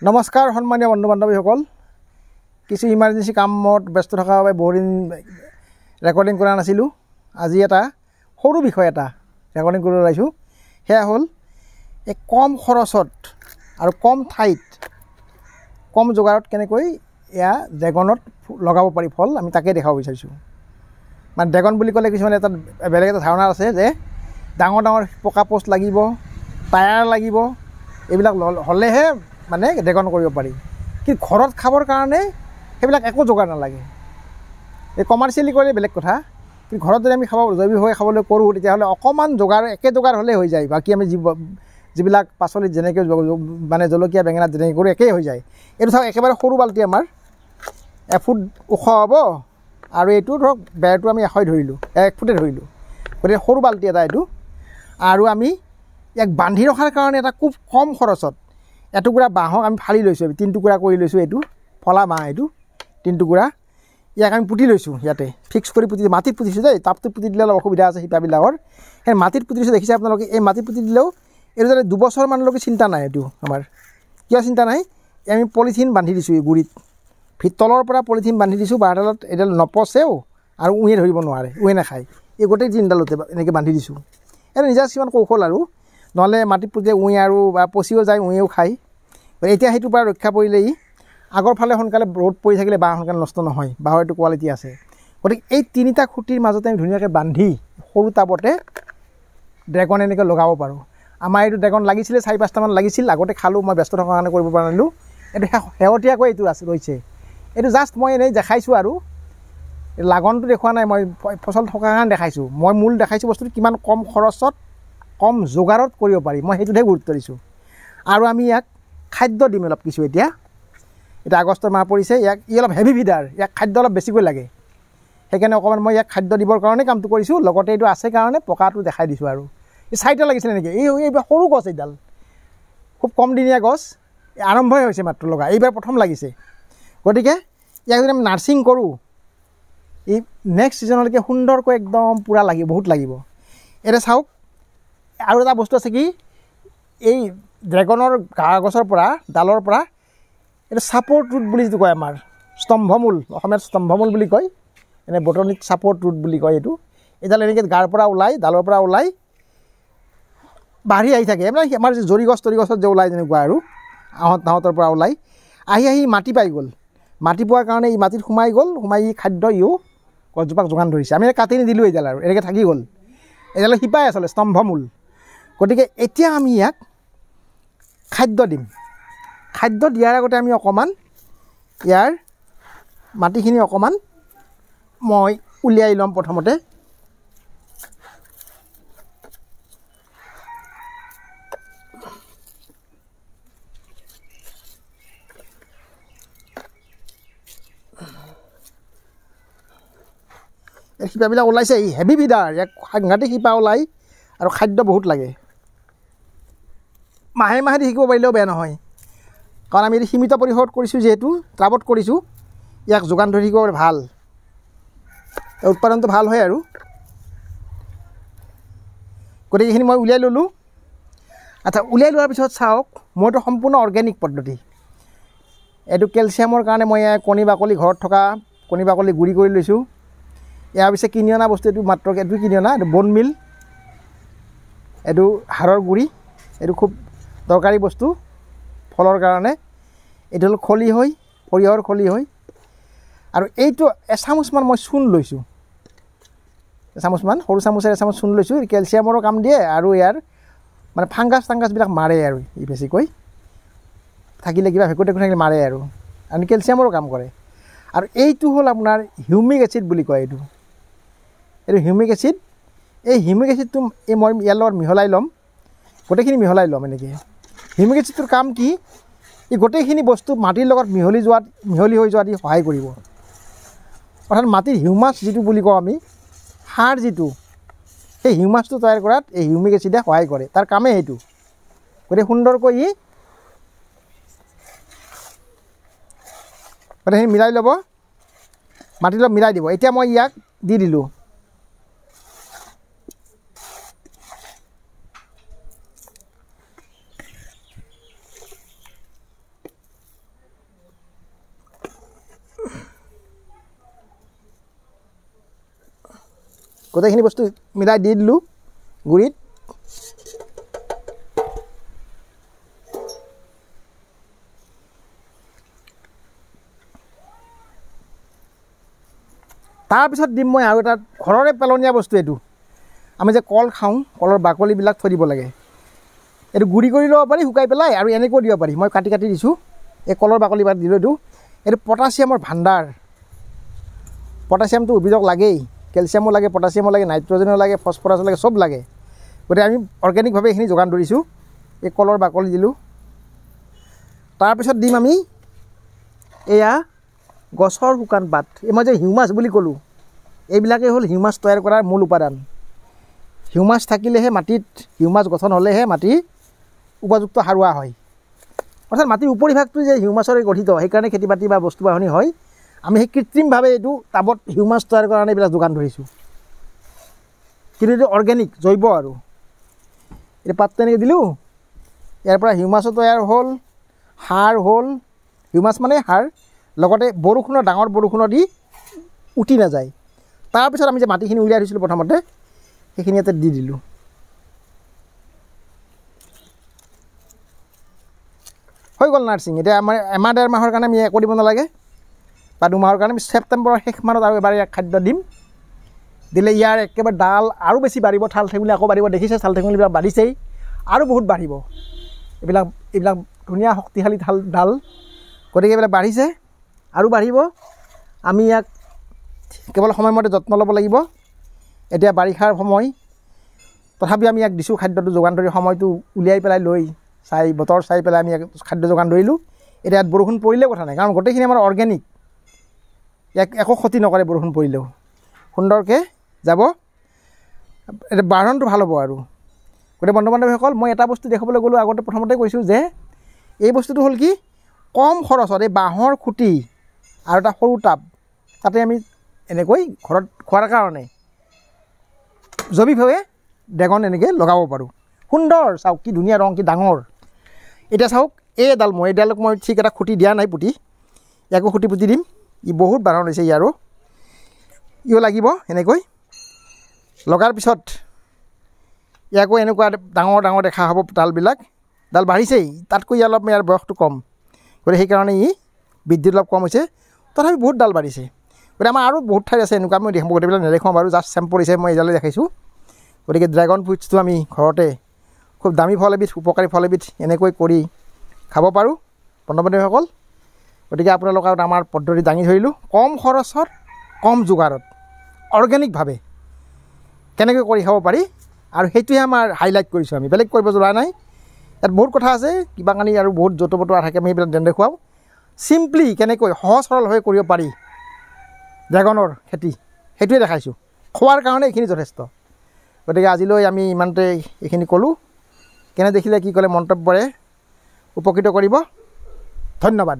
নমস্কাৰ সন্মানীয় বন্ধু বান্ধৱীসকল কিছু ইমাৰ্জেঞ্চি কামত ব্যস্ত থকাৰ বাবে বহুদিন ৰেকৰ্ডিং কৰা নাছিলোঁ আজি এটা সৰু বিষয় এটা ৰেকৰ্ডিং কৰি ওলাইছোঁ সেয়া হ'ল এই কম খৰচত আৰু কম ঠাইত কম যোগাৰত কেনেকৈ এয়া ড্ৰেগনত লগাব পাৰি ফল আমি তাকে দেখাব বিচাৰিছোঁ মানে ড্ৰেগন বুলি ক'লে কিছুমান এটা বেলেগ এটা ধাৰণা আছে যে ডাঙৰ ডাঙৰ পকা পোষ্ট লাগিব টায়াৰ লাগিব এইবিলাক হ'লেহে মানে ড্ৰেগন কৰিব পাৰি কিন্তু ঘৰত খাবৰ কাৰণে সেইবিলাক একো যোগাৰ নালাগে এই কমাৰ্চিয়েলি কৰিলে বেলেগ কথা কিন্তু ঘৰত যদি আমি জৈৱিকভাৱে খাবলৈ কৰোঁ তেতিয়াহ'লে অকণমান যোগাৰ একে যোগাৰ হ'লেই হৈ যায় বাকী আমি যিবিলাক পাচলিত যেনেকৈ মানে জলকীয়া বেঙেনা যেনেকৈ কৰোঁ একেই হৈ যায় এইটো ধৰক একেবাৰে সৰু বাল্টি আমাৰ এফুট ওখ হ'ব আৰু এইটো ধৰক বেৰটো আমি 1 ধৰিলোঁ 1 ফুটে ধৰিলোঁ গতিকে সৰু বাল্টি এটা এইটো আৰু আমি ইয়াক বান্ধি ৰখাৰ কাৰণে এটা খুব কম খৰচত এটুকুৰা বাঁহক আমি ফালি লৈছোঁ 3 টুকুৰা কৰি লৈছোঁ এইটো ফলা বাঁহ এইটো 3 টুকুৰা ইয়াক আমি পুতি লৈছোঁ ইয়াতে ফিক্স কৰি পুতি মাটিত পুতিছোঁ দেই টাবটোত পুতি দিলে অলপ অসুবিধা আছে শিপাবিলাকৰ সেই মাটিত পুতি দিছোঁ দেখিছে আপোনালোকে এই মাটিত পুতি দিলেও এইটো যাতে 2 বছৰমানলৈকে চিন্তা নাই এইটো আমাৰ কিয় চিন্তা নাই আমি পলিথিন বান্ধি দিছোঁ এই গুৰিত তলৰ পৰা পলিথিন বান্ধি দিছোঁ বাঁহডালত এডাল নপচেও আৰু উঁয়ে ধৰিব নোৱাৰে উঁয়ে নাখায় এই গোটেই 3ডালতে এনেকৈ বান্ধি দিছোঁ এইটো নিজা কিছুমান কৌশল আৰু নহ'লে মাটিত পুতিলে উঁয়ে আৰু বা পচিও যায় উঁয়েও খায় এতিয়া সেইটোৰ পৰা ৰক্ষা পৰিলেই আগৰ ফালে সোনকালে ৰ'দ পৰি থাকিলে বাঁহ সোনকালে নষ্ট নহয় বাঁহৰ এইটো কোৱালিটি আছে গতিকে এই 3টা খুঁটিৰ মাজতে আমি ধুনীয়াকৈ বান্ধি সৰু টাবতে ড্ৰেগন এনেকৈ লগাব পাৰোঁ আমাৰ এইটো ড্ৰেগন লাগিছিলে 4-5টামান লাগিছিল আগতে খালোঁ মই ব্যস্ত থকাৰ কাৰণে কৰিব পৰা নাছিলোঁ এইটো শেহতীয়াকৈ এইটো আছে ৰৈছে এইটো জাষ্ট মই এনেই দেখাইছোঁ আৰু লাগনটো দেখুওৱা নাই মই ফচল থকাৰ কাৰণে দেখাইছোঁ মই মূল দেখাইছোঁ বস্তুটো কিমান কম খৰচত কম যোগাৰত কৰিব পাৰি মই সেইটোতহে গুৰুত্ব দিছোঁ আৰু আমি ইয়াক খাদ্য দিম অলপ কিছু এতিয়া আগষ্টৰ মাহ পৰিছে ইয়াক অলপ হেভি ফিডাৰ ইয়াক খাদ্য অলপ বেছিকৈ লাগে সেইকাৰণে অকণমান মই ইয়াক খাদ্য দিবৰ কাৰণে কামটো কৰিছোঁ লগতে এইটো আছে কাৰণে পকাটো দেখাই দিছোঁ আৰু এই 4টা লাগিছিলে নেকি এইবাৰ সৰু গছ এইডাল খুব কম দিনীয়া গছ আৰম্ভই হৈছে মাত্ৰ লগা এইবাৰ প্ৰথম লাগিছে গতিকে ইয়াক যদি আমি নাৰ্ছিং কৰোঁ এই নেক্সট ছিজনলৈকে সুন্দৰকৈ একদম পূৰা লাগিব বহুত লাগিব এতিয়া চাওক আৰু এটা বস্তু আছে কি এই ড্ৰেগনৰ গছৰ পৰা ডালৰ পৰা এইটো ছাপৰ্ট ৰুট বুলি যিটো কয় আমাৰ স্তম্ভমূল অসমীয়াত স্তম্ভমূল বুলি কয় এনে বটনিত ছাপৰ্ট ৰুট বুলি কয় এইডাল এনেকৈ গাৰ পৰা ওলাই ডালৰ পৰা ওলাই বাঢ়ি আহি থাকে মানে আমাৰ জৰি গছ তৰি গছত যে ওলাই যেনেকুৱা আৰু আহঁতৰ পৰা ওলাই আহি মাটি পাই গ'ল মাটি পোৱাৰ কাৰণে ই মাটিত সোমাই গ'ল সোমাই খাদ্য ইও গছজোপাক যোগান ধৰিছে আমি কাটি নিদিলোঁ এইডাল আৰু এনেকৈ থাকি গ'ল এইডাল শিপাই আচলতে স্তম্ভমূল গতিকে এতিয়া আমি ইয়াক খাদ্য দিম খাদ্য দিয়াৰ আগতে আমি অকণমান ইয়াৰ মাটিখিনি অকণমান মই উলিয়াই ল'ম প্ৰথমতে শিপাবিলাক ওলাইছে এই হেভি ফিডাৰ ইয়াক সাংঘাতিক শিপা ওলাই আৰু খাদ্য বহুত লাগে মাহে মাহে দি শিকিব পাৰিলেও বেয়া নহয় কাৰণ আমি সীমিত পৰিসৰত কৰিছোঁ যিহেতু টাবত কৰিছোঁ ইয়াক যোগান ধৰি থাকিব ভাল উৎপাদনটো ভাল হয় আৰু গতিকে এইখিনি মই উলিয়াই ল'লোঁ আচ্ছা উলিয়াই লোৱাৰ পিছত চাওক মইতো সম্পূৰ্ণ অৰ্গেনিক পদ্ধতি এইটো কেলছিয়ামৰ কাৰণে মই কণী বাকলি ঘৰত থকা কণী বাকলি গুড়ি কৰি লৈছোঁ ইয়াৰ পিছে কিনি অনা বস্তু এইটো মাত্ৰ এইটো কিনি অনা এইটো বন মিল এইটো হাড়ৰ গুড়ি এইটো খুব দৰকাৰী বস্তু ফলৰ কাৰণে এইটো হ'ল খলি হৈ সৰিয়হৰ খলি হৈ আৰু এইটো এচামুচমান মই চূণ লৈছোঁ এচামুচমান সৰু চামুচেৰে এচামুচ চূণ লৈছোঁ কেলছিয়ামৰো কাম দিয়ে আৰু ইয়াৰ মানে ফাংগাছবিলাক মাৰে আৰু ই বেছিকৈ থাকিলে কিবা ভেঁকুৰ টেঁকুৰ থাকিলে মাৰে আৰু কেলছিয়ামৰো কাম কৰে আৰু এইটো হ'ল আপোনাৰ হিউমিক এচিড বুলি কয় এইটো হিউমিক এচিড এই হিউমিক এচিডটো এই মই ইয়াৰ লগত মিহলাই ল'ম গোটেইখিনি মিহলাই ল'ম এনেকৈ হিউমিক এচিডটোৰ কাম কি এই গোটেইখিনি বস্তু মাটিৰ লগত মিহলি হৈ যোৱাত ই সহায় কৰিব অৰ্থাৎ মাটিৰ হিউমাছ যিটো বুলি কওঁ আমি সাৰ যিটো সেই হিউমাছটো তৈয়াৰ কৰাত এই হিউমিক এচিডে সহায় কৰে তাৰ কামেই সেইটো গতিকে সুন্দৰকৈ ই গোটেইখিনি মিলাই ল'ব মাটিৰ লগত মিলাই দিব এতিয়া মই ইয়াক দি দিলোঁ গোটেইখিনি বস্তু মিলাই দি দিলোঁ গুড়িত। তাৰপিছত দিম মই আৰু এটা ঘৰৰে পেলনীয়া বস্তু। এইটো আমি যে কল খাওঁ, কলৰ বাকলিবিলাক থৈ দিব লাগে। এইটো গুড়ি কৰি ল'ব পাৰি শুকাই পেলাই, আৰু এনেকৈ দিব পাৰি। মই কাটি কাটি দিছোঁ, এই কলৰ বাকলি বাদ দিলোঁ। এইটো পটাছিয়ামৰ ভাণ্ডাৰ। পটাছিয়ামটো উদ্ভিদক লাগেই, কেলছিয়ামো লাগে, পটাছিয়ামো লাগে, নাইট্ৰজেনো লাগে, ফছফৰাছো লাগে, চব লাগে। গতিকে আমি অৰ্গেনিকভাৱে এইখিনি যোগান ধৰিছোঁ। এই কলৰ বাকলি দিলোঁ। তাৰপিছত দিম আমি এয়া গছৰ শুকান পাত। মই যে হিউমাছ বুলি ক'লোঁ, এইবিলাকেই হ'ল হিউমাছ তৈয়াৰ কৰাৰ মূল উপাদান। হিউমাছ থাকিলেহে মাটিত, হিউমাছ গঠন হ'লেহে মাটি উপযুক্ত সাৰুৱা হয়। অৰ্থাৎ মাটিৰ উপৰিভাগটো যে হিউমাছৰে গঠিত, সেইকাৰণে খেতি বাতি বা বস্তু বাহনি হয়। আমি সেই কৃত্ৰিমভাৱে এইটো টাবত হিউমাছ তৈয়াৰ কৰাৰ কাৰণে এইবিলাক যোগান ধৰিছোঁ। কিন্তু এইটো অৰ্গেনিক, জৈৱ। আৰু এই পাতটো এনেকৈ দিলোঁ, ইয়াৰ পৰা হিউমাছো তৈয়াৰ হ'ল, সাৰ হ'ল। হিউমাছ মানে সাৰ, লগতে বৰষুণৰ, ডাঙৰ বৰষুণৰ দি উটি নাযায়। তাৰপিছত আমি যে মাটিখিনি উলিয়াই থৈছিলোঁ প্ৰথমতে, সেইখিনি ইয়াতে দি দিলোঁ। হৈ গ'ল নাৰ্ছিং। এতিয়া আমাৰ এমাহ 1.5 মাহৰ কাৰণে আমি একো দিব নালাগে, বা 2 মাহৰ কাৰণে। আমি ছেপ্টেম্বৰৰ শেষ মানত আৰু এবাৰ ইয়াক খাদ্য দিম। দিলে ইয়াৰ একেবাৰে ডাল আৰু বেছি বাঢ়িব, ঠাল ঠেঙুলি আকৌ বাঢ়িব। দেখিছে ঠাল ঠেঙুলিবিলাক বাঢ়িছেই, আৰু বহুত বাঢ়িব। এইবিলাক ধুনীয়া শক্তিশালী ডাল। গতিকে এইবিলাক বাঢ়িছে, আৰু বাঢ়িব। আমি ইয়াক কেৱল সময়মতে যত্ন ল'ব লাগিব। এতিয়া বাৰিষাৰ সময়, তথাপি আমি ইয়াক দিছোঁ খাদ্যটো যোগান ধৰি, সময়টো উলিয়াই পেলাই লৈ চাই, বতৰ চাই পেলাই আমি ইয়াক খাদ্য যোগান ধৰিলোঁ। এতিয়া ইয়াত বৰষুণ পৰিলে কথা নাই, কাৰণ গোটেইখিনি আমাৰ অৰ্গেনিক। ইয়াক একো ক্ষতি নকৰে বৰষুণ পৰিলেও, সুন্দৰকৈ যাব। এতিয়া বাঢ়নটো ভাল হ'ব। আৰু গতিকে বন্ধু বান্ধৱীসকল, মই এটা বস্তু দেখাবলৈ গ'লোঁ, আগতে প্ৰথমতে কৈছোঁ যে এই বস্তুটো হ'ল কি, কম খৰচত এই বাঁহৰ খুঁটি আৰু এটা সৰু টাব, তাতে আমি এনেকৈ ঘৰত খোৱাৰ কাৰণে জৈৱিকভাৱে ড্ৰেগন এনেকৈ লগাব পাৰোঁ। সুন্দৰ, চাওক কি ধুনীয়া ৰং, কি ডাঙৰ। এতিয়া চাওক এইডাল মই ঠিক এটা খুঁটি দিয়া নাই পুতি, ইয়াকো খুঁটি পুতি দিম। ই বহুত বাঢ়ন হৈছে, ইয়াৰো ইও লাগিব। এনেকৈ লগাৰ পিছত ইয়াকো এনেকুৱা ডাঙৰ ডাঙৰ দেখা হ'ব ডালবিলাক। ডাল বাঢ়িছেই, তাতকৈ অলপ ইয়াৰ বয়সটো কম, গতিকে সেইকাৰণে ই বৃদ্ধিত অলপ কম হৈছে। তথাপি বহুত ডাল বাঢ়িছে। গতিকে আমাৰ আৰু বহুত ঠাইত আছে এনেকুৱা, মই দেখাম, গোটেইবিলাক নেদেখাওঁ বাৰু, জাষ্ট চেম্পল হিচাপে মই এইডালে দেখাইছোঁ। গতিকে ড্ৰেগন ফ্ৰুটছটো আমি ঘৰতে খুব দামী ফল এবিধ, উপকাৰী ফল এবিধ এনেকৈ কৰি খাব পাৰোঁ বন্ধু বান্ধৱীসকল। গতিকে আপোনালোকৰ আমাৰ পদ্ধতি দাঙি ধৰিলোঁ, কম খৰচত, কম যোগাৰত, অৰ্গেনিকভাৱে কেনেকৈ কৰি খাব পাৰি। আৰু সেইটোৱে আমাৰ হাইলাইট কৰিছোঁ আমি, বেলেগ কৰিব যোৱা নাই। ইয়াত বহুত কথা আছে, কিবা কানি আৰু বহুত য'ত বতৰা থাকে, আমি সেইবিলাক দেখুৱাওঁ। চিম্পলি কেনেকৈ সহজ সৰলভাৱে কৰিব পাৰি ড্ৰেগনৰ খেতি, সেইটোৱে দেখাইছোঁ। খোৱাৰ কাৰণে এইখিনি যথেষ্ট। গতিকে আজিলৈ আমি ইমানতে এইখিনি ক'লোঁ। কেনে দেখিলে, কি ক'লে মন্তব্যৰে উপকৃত কৰিব। ধন্যবাদ।